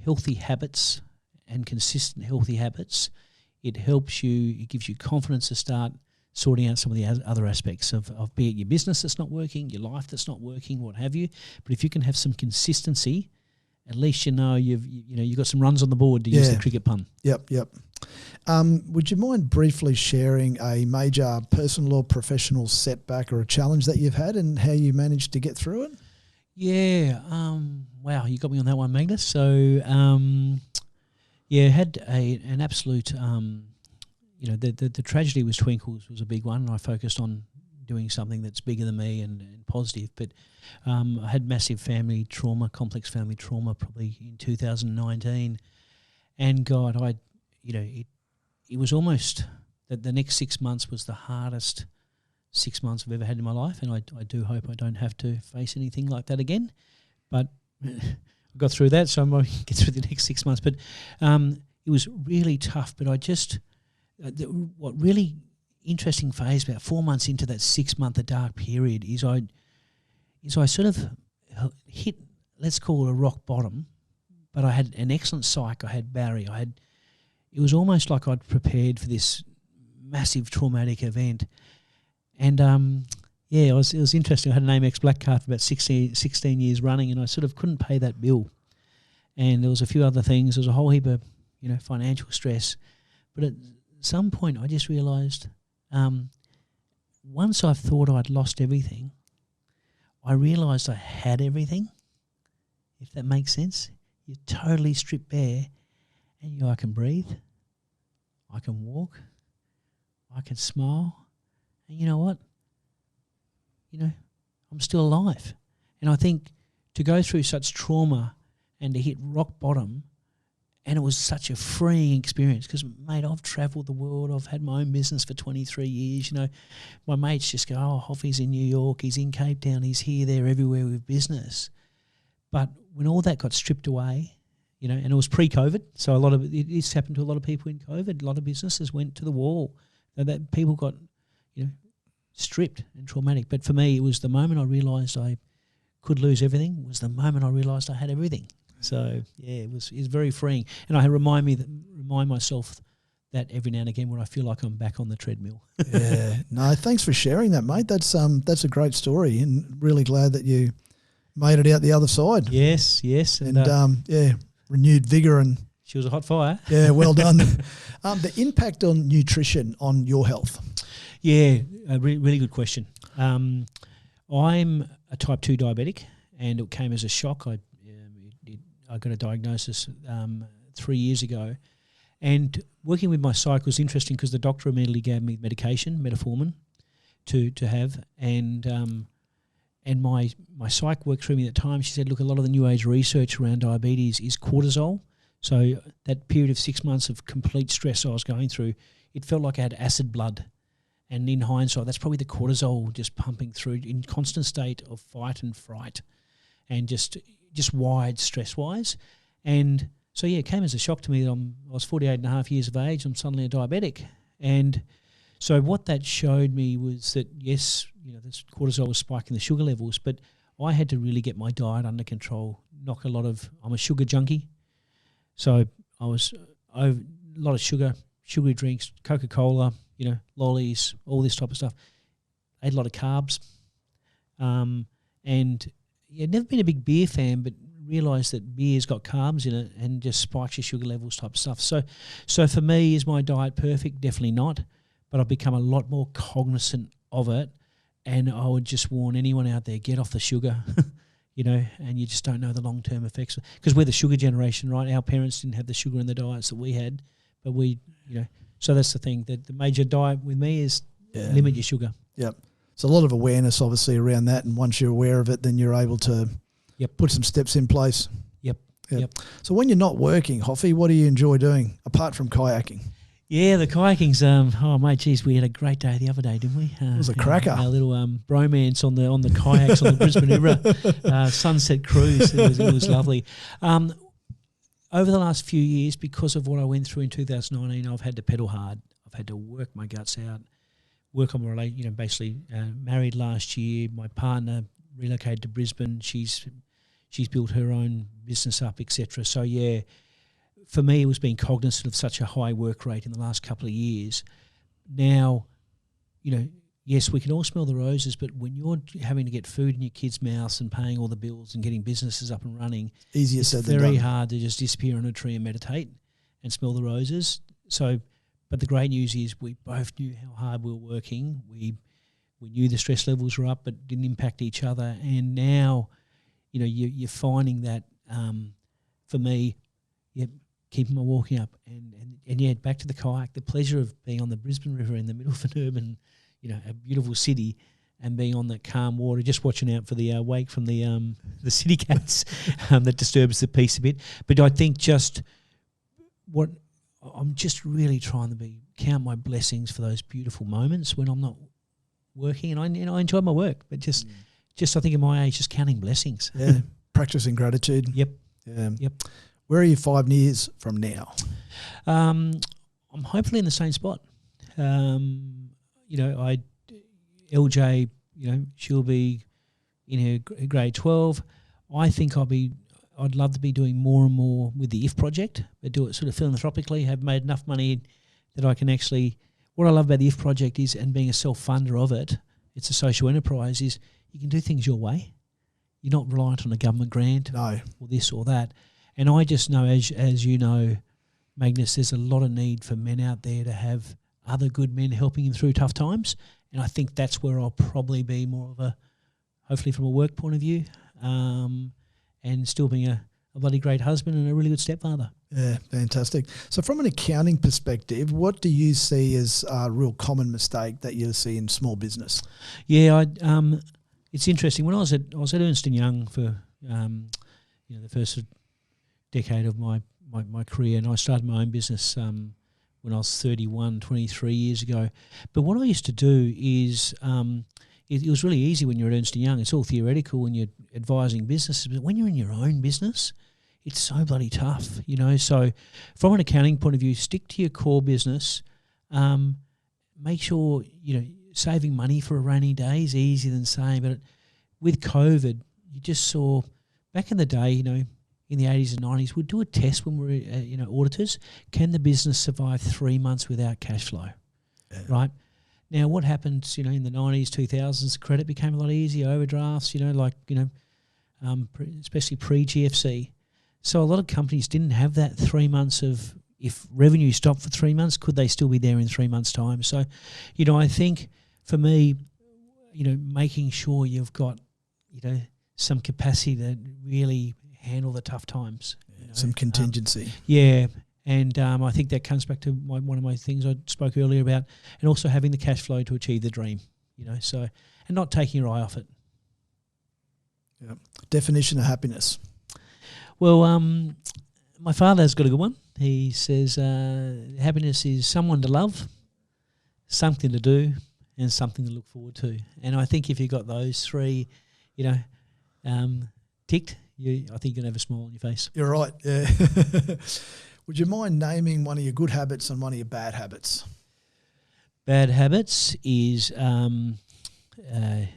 healthy habits and consistent healthy habits, it helps you, it gives you confidence to start sorting out some of the other aspects of be it your business that's not working, your life that's not working, what have you. But if you can have some consistency, at least you've got some runs on the board, to use the cricket pun. Yep. Would you mind briefly sharing a major personal or professional setback or a challenge that you've had and how you managed to get through it? Yeah. Wow, you got me on that one, Magnus. So, had an absolute, the tragedy with Twinkles was a big one, and I focused on doing something that's bigger than me and positive. But I had massive family trauma, complex family trauma, probably in 2019, and God, it was almost that the next 6 months was the hardest 6 months I've ever had in my life, and I do hope I don't have to face anything like that again. But I got through that, so I might get through the next 6 months. But it was really tough. But I just what really interesting phase about 4 months into that 6 month dark period is I sort of hit, let's call it a rock bottom. But I had an excellent psych. I had Barry. It was almost like I'd prepared for this massive traumatic event. And, it was interesting. I had an Amex Black Card for about 16 years running, and I sort of couldn't pay that bill. And there was a few other things. There was a whole heap of, financial stress. But at some point I just realised once I thought I'd lost everything, I realised I had everything, if that makes sense. You're totally stripped bare, and I can breathe, I can walk, I can smile. And you know what? I'm still alive. And I think to go through such trauma and to hit rock bottom And it was such a freeing experience because, mate, I've travelled the world. I've had my own business for 23 years. You know, my mates just go, oh, Hoffy's in New York, he's in Cape Town, he's here, there, everywhere with business. But when all that got stripped away, you know, and it was pre-COVID, so a lot of it's happened to a lot of people in COVID. A lot of businesses went to the wall. That people got, you know, stripped and traumatic. But for me, it was the moment I realised I could lose everything. It was the moment I realised I had everything. So yeah, it was very freeing, and I remind myself that every now and again when I feel like I'm back on the treadmill. Yeah, no, thanks for sharing that, mate. That's a great story, and really glad that you made it out the other side. Yes, and yeah, renewed vigour and. She was a hot fire. Yeah, well done. The impact on nutrition on your health. Yeah, a really good question. I'm a type 2 diabetic, and it came as a shock. I got a diagnosis 3 years ago, and working with my psych was interesting because the doctor immediately gave me medication, metformin, to have, and my psych worked through me at the time. She said, look, a lot of the new age research around diabetes is cortisol. So that period of 6 months of complete stress I was going through, it felt like I had acid blood. And in hindsight, that's probably the cortisol just pumping through in constant state of fight and fright and just wired stress-wise. And so, yeah, it came as a shock to me that I was 48 and a half years of age, I'm suddenly a diabetic. And so what that showed me was that, yes, you know, this cortisol was spiking the sugar levels, but I had to really get my diet under control, I'm a sugar junkie. So I was a lot of sugary drinks, Coca-Cola, you know, lollies, all this type of stuff. I ate a lot of carbs. And yeah, never been a big beer fan, but realised that beer's got carbs in it and just spikes your sugar levels type of stuff. So for me, is my diet perfect? Definitely not. But I've become a lot more cognizant of it. And I would just warn anyone out there, get off the sugar. You know, and you just don't know the long-term effects. Because we're the sugar generation, right? Our parents didn't have the sugar in the diets that we had, but we, you know, so that's the thing. The major diet with me is limit your sugar. Yep. So a lot of awareness, obviously, around that, and once you're aware of it, then you're able to put some steps in place. Yep. So when you're not working, Hoffy, what do you enjoy doing, apart from kayaking? Yeah, the kayaking's. Oh, mate, geez, we had a great day the other day, didn't we? It was a cracker. Our little bromance on the kayaks on the Brisbane River, sunset cruise. It was lovely. Over the last few years, because of what I went through in 2019, I've had to pedal hard. I've had to work my guts out, work on my relationship. You know, basically married last year. My partner relocated to Brisbane. She's built her own business up, etc. So yeah. For me, it was being cognizant of such a high work rate in the last couple of years. Now, you know, yes, we can all smell the roses, but when you're having to get food in your kids' mouths and paying all the bills and getting businesses up and running, easier said than done. It's very hard to just disappear on a tree and meditate and smell the roses. So, but the great news is we both knew how hard we were working. We knew the stress levels were up, but didn't impact each other. And now, you know, you're finding that for me, keeping my walking up and yeah, back to the kayak, the pleasure of being on the Brisbane River in the middle of an urban, you know, a beautiful city, and being on that calm water, just watching out for the wake from the city cats that disturbs the peace a bit. But I think just what I'm just really trying to count my blessings for those beautiful moments when I'm not working, and I enjoy my work, but just I think at my age, just counting blessings. Yeah, practicing gratitude. Yep. Yep. Where are you 5 years from now? I'm hopefully in the same spot. You know, LJ, you know, she'll be in her grade 12. I think I'd love to be doing more and more with the IF project, but do it sort of philanthropically, have made enough money that I can actually, what I love about the IF project is, and being a self-funder of it, it's a social enterprise, is you can do things your way. You're not reliant on a government grant or this or that. And I just know, as you know, Magnus, there's a lot of need for men out there to have other good men helping them through tough times. And I think that's where I'll probably be more of a, hopefully from a work point of view, and still being a bloody great husband and a really good stepfather. Yeah, fantastic. So from an accounting perspective, what do you see as a real common mistake that you see in small business? Yeah, it's interesting. When I was at Ernst & Young for, you know, the first decade of my my career, and I started my own business when I was 23 years ago. But what I used to do is it was really easy when you're at Ernst & Young. It's all theoretical when you're advising businesses, but when you're in your own business, it's so bloody tough, you know. So from an accounting point of view, stick to your core business. Make sure, you know, saving money for a rainy day is easier than saying, but with COVID, you just saw back in the day, you know, in the 80s and 90s, we'd do a test when we were, auditors. Can the business survive 3 months without cash flow? Yeah. Right? Now, what happened, you know, in the 90s, 2000s, credit became a lot easier, overdrafts, you know, like, you know, especially pre-GFC. So a lot of companies didn't have that 3 months of, if revenue stopped for 3 months, could they still be there in 3 months' time? So, you know, I think for me, you know, making sure you've got, you know, some capacity to really handle the tough times. You know? Some contingency. Yeah. And I think that comes back to one of my things I spoke earlier about, and also having the cash flow to achieve the dream, you know, so, and not taking your eye off it. Yeah. Definition of happiness. Well, my father's got a good one. He says happiness is someone to love, something to do, and something to look forward to. And I think if you've got those three, you know, ticked, I think you're going to have a smile on your face. You're right, yeah. Would you mind naming one of your good habits and one of your bad habits? Bad habits is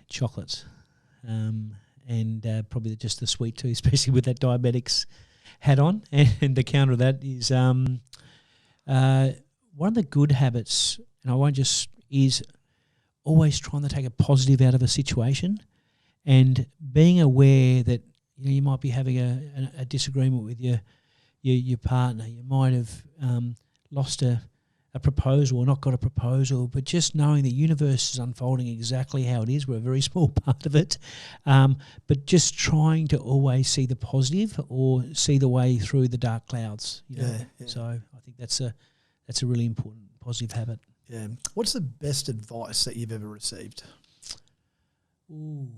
chocolates, and probably just the sweet too, especially with that diabetics hat on. And the counter of that is one of the good habits, and I won't just, is always trying to take a positive out of a situation, and being aware that, you know, you might be having a disagreement with your partner. You might have lost a proposal or not got a proposal, but just knowing the universe is unfolding exactly how it is. We're a very small part of it, but just trying to always see the positive or see the way through the dark clouds. You know? Yeah. So I think that's a really important positive habit. Yeah. What's the best advice that you've ever received? Ooh.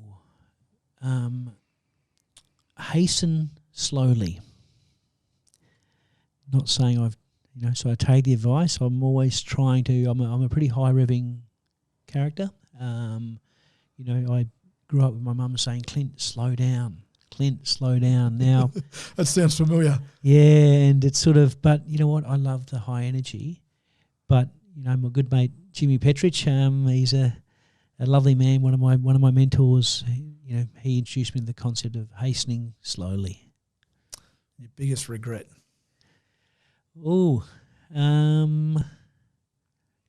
Hasten slowly. Not saying I've, you know, so I take the advice. I'm always trying to, I'm a pretty high revving character. You know, I grew up with my mum saying, Clint, slow down. Clint, slow down. Now. That sounds familiar. Yeah, and it's sort of, but you know what? I love the high energy. But, you know, my good mate, Jimmy Petrich, he's a lovely man, one of my mentors. You know, he introduced me to the concept of hastening slowly. Your biggest regret? Oh,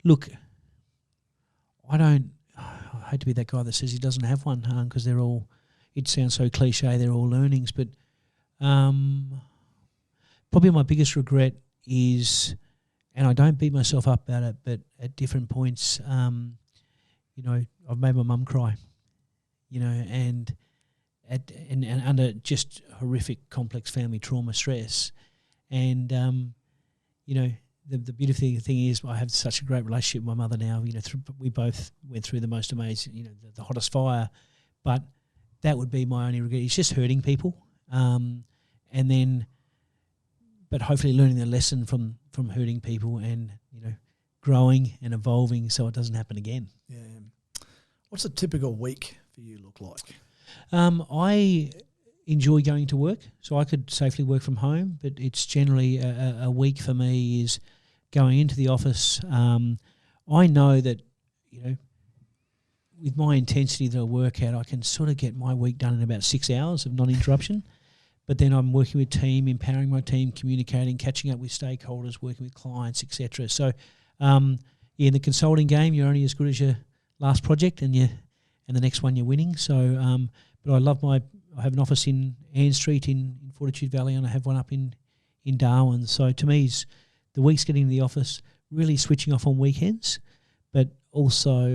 look, I hate to be that guy that says he doesn't have one, because they're all, it sounds so cliche, they're all learnings, but probably my biggest regret is, and I don't beat myself up about it, but at different points, you know, I've made my mum cry, you know, and under just horrific, complex family trauma stress. And, you know, the beautiful thing is I have such a great relationship with my mother now. You know, we both went through the most amazing, you know, the hottest fire. But that would be my only regret. It's just hurting people. And then, but hopefully learning the lesson from hurting people and, you know, growing and evolving so it doesn't happen again. Yeah. What's a typical week for you look like? I enjoy going to work, so I could safely work from home, but it's generally a week for me is going into the office. I know that, you know, with my intensity that I work at, I can sort of get my week done in about 6 hours of non-interruption. But then I'm working with team, empowering my team, communicating, catching up with stakeholders, working with clients, etc. So, in the consulting game, you're only as good as your last project, and the next one you're winning. So, but I have an office in Ann Street in Fortitude Valley, and I have one up in Darwin. So to me, the week's getting to the office, really switching off on weekends, but also,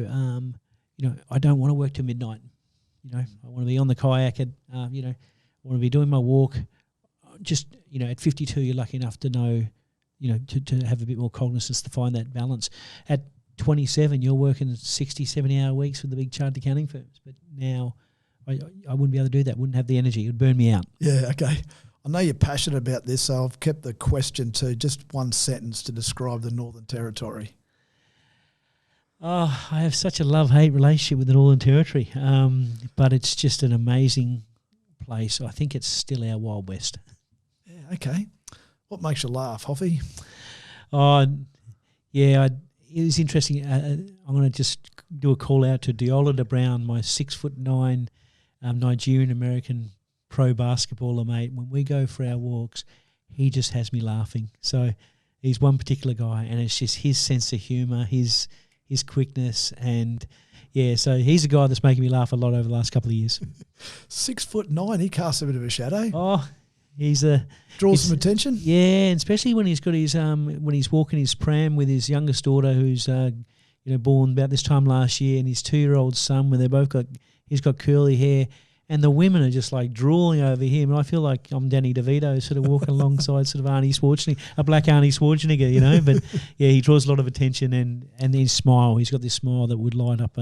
you know, I don't want to work till midnight. You know, I want to be on the kayak at, you know, I want to be doing my walk. Just, you know, at 52, you're lucky enough to know, you know, to have a bit more cognizance to find that balance. At 27, you're working 60, 70-hour weeks with the big chartered accounting firms. But now I wouldn't be able to do that. Wouldn't have the energy. It would burn me out. Yeah, okay. I know you're passionate about this, so I've kept the question to just one sentence to describe the Northern Territory. Oh, I have such a love-hate relationship with the Northern Territory, but it's just an amazing place. I think it's still our Wild West. Yeah, okay. What makes you laugh, Hoffy? Oh, yeah, it was interesting. I'm going to just do a call out to Diola De Brown, my 6'9" Nigerian-American pro basketballer mate. When we go for our walks, he just has me laughing. So he's one particular guy, and it's just his sense of humour, his quickness, and yeah, so he's a guy that's making me laugh a lot over the last couple of years. 6'9", he casts a bit of a shadow. Oh, draws some attention. Yeah, and especially when he's got his when he's walking his pram with his youngest daughter, who's born about this time last year, and his 2-year-old son, when he's got curly hair. And the women are just like drooling over him. And I feel like I'm Danny DeVito sort of walking alongside sort of Arnie Schwarzenegger, a black Arnie Schwarzenegger, But yeah, he draws a lot of attention and his smile. He's got this smile that would light up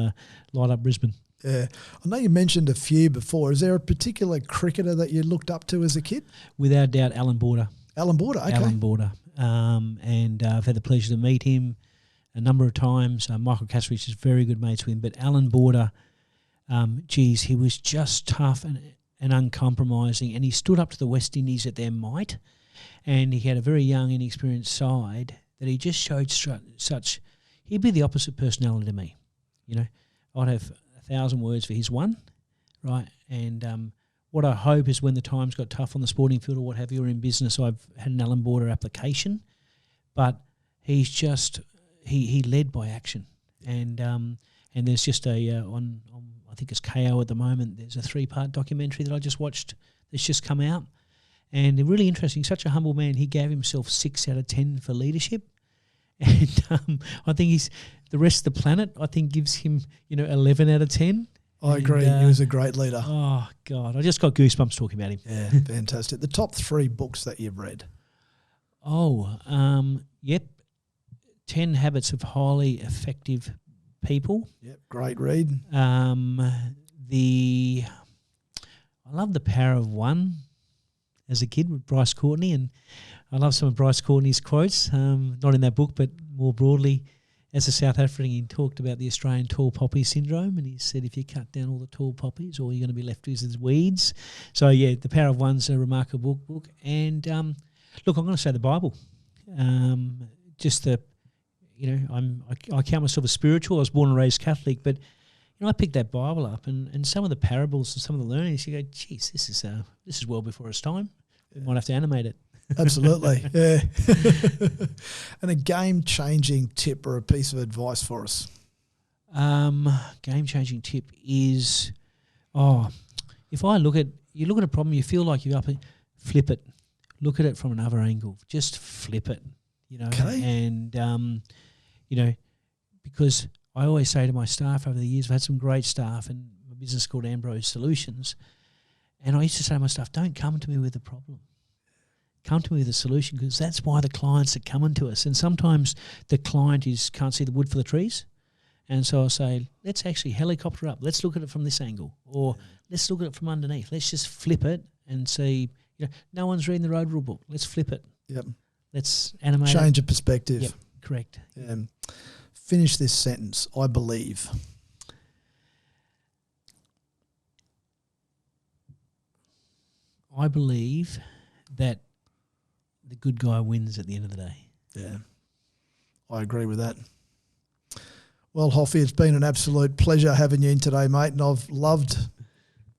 Brisbane. Yeah. I know you mentioned a few before. Is there a particular cricketer that you looked up to as a kid? Without doubt, Alan Border. Alan Border, okay. Alan Border. And I've had the pleasure to meet him a number of times. Michael Kasrich is very good mates with him. But Alan Border... he was just tough and uncompromising, and he stood up to the West Indies at their might, and he had a very young, inexperienced side that he just showed such. He'd be the opposite personality to me, I'd have 1,000 words for his one, right? And what I hope is when the times got tough on the sporting field or what have you, or in business, I've had an Alan Border application, but he's just he led by action, and there's just on I think it's KO at the moment. There's a 3-part documentary that I just watched that's just come out, and really interesting. Such a humble man. He gave himself 6 out of 10 for leadership, and I think the rest of the planet I think gives him 11 out of 10. I agree. He was a great leader. Oh God, I just got goosebumps talking about him. Yeah, fantastic. The top 3 books that you've read. Yep, 10 Habits of Highly Effective People. Yep, great read. I love The Power of One as a kid with Bryce Courtney, and I love some of Bryce Courtney's quotes, not in that book, but more broadly. As a South African, he talked about the Australian tall poppy syndrome, and he said if you cut down all the tall poppies, all you're going to be left with is weeds. So, yeah, The Power of One's a remarkable book. And, look, I'm going to say the Bible. I count myself as spiritual. I was born and raised Catholic, but I picked that Bible up and some of the parables and some of the learnings. You go, geez, this is well before its time. We might have to animate it. Absolutely, yeah. And a game-changing tip or a piece of advice for us. Game-changing tip is, if I look at a problem, you feel like you're up, flip it. Look at it from another angle. Just flip it. Okay. And because I always say to my staff over the years, I've had some great staff, and my business is called Ambrose Solutions, and I used to say to my staff, don't come to me with a problem. Come to me with a solution, because that's why the clients are coming to us. And sometimes the client can't see the wood for the trees. And so I say, let's actually helicopter up. Let's look at it from this angle, or let's look at it from underneath. Let's just flip it and see, no one's reading the road rule book. Let's flip it. Yep. Let's animate Change of perspective. Yep, correct. Finish this sentence. I believe. I believe that the good guy wins at the end of the day. Yeah, I agree with that. Well, Hoffy, it's been an absolute pleasure having you in today, mate, and I've loved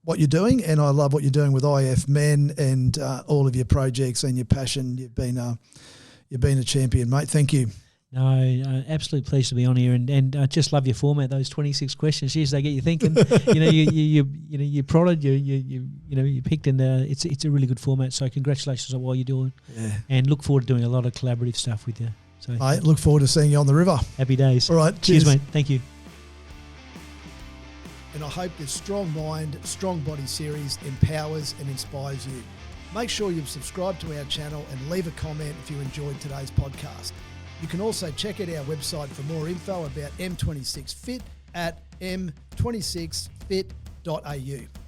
what you're doing, and I love what you're doing with IF Men and all of your projects and your passion. You've been a champion, mate. Thank you. No, absolute pleasure to be on here, and I just love your format. Those 26 questions, geez, they get you thinking. You prodded, you picked, and it's a really good format. So congratulations on what you're doing, and look forward to doing a lot of collaborative stuff with you. So, mate, look forward to seeing you on the river. Happy days. All right, cheers, mate. Thank you. And I hope this Strong Mind, Strong Body series empowers and inspires you. Make sure you've subscribed to our channel and leave a comment if you enjoyed today's podcast. You can also check out our website for more info about M26 Fit at m26fit.au.